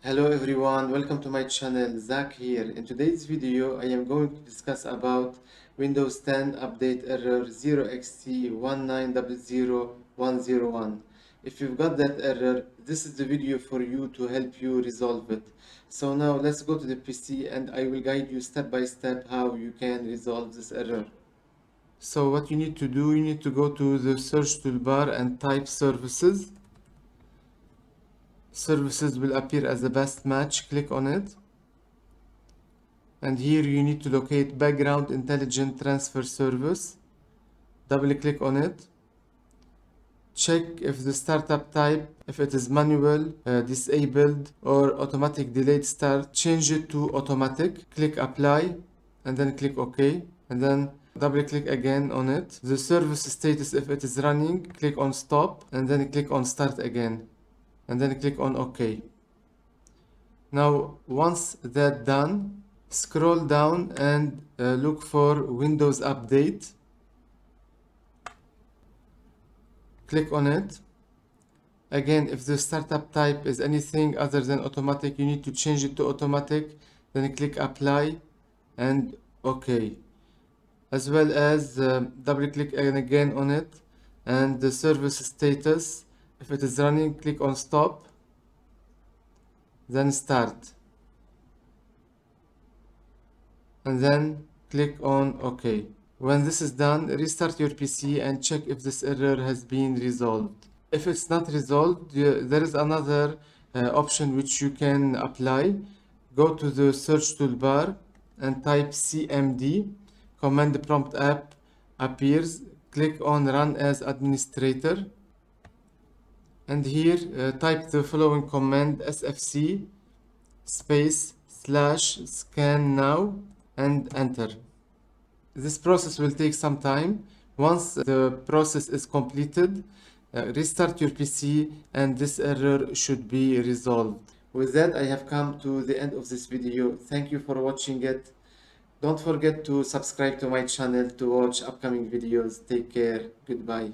Hello everyone, welcome to my channel. Zach here. In today's video I am going to discuss about Windows 10 update error 0xc1900101. If you've got that error, this is the video for you to help you resolve it. So now let's go to the PC and I will guide you step by step how you can resolve this error. So what you need to do, you need to go to the search toolbar and type services. Services will appear as the best match. Click on it. And here you need to locate background intelligent transfer service. Double click on it. Check if the startup type, if it is manual, disabled or automatic delayed start. Change it to automatic. Click apply and then click OK. And then double click again on it. The service status, if it is running, click on stop and then click on start again. And then click on OK. Now once that done, scroll down and look for Windows Update. Click on it. Again, if the startup type is anything other than automatic, you need to change it to automatic. Then click apply and OK. As well as double click again on it, and the service status, if it is running, click on stop, then start. And then click on OK. When this is done, restart your PC and check if this error has been resolved. If it's not resolved, there is another option which you can apply. Go to the search toolbar and type CMD. Command prompt app appears. Click on run as administrator. And here type the following command: sfc /scan now and enter. This process will take some time. Once the process is completed, restart your PC and this error should be resolved. With that, I have come to the end of this video. Thank you for watching it. Don't forget to subscribe to my channel to watch upcoming videos. Take care. Goodbye.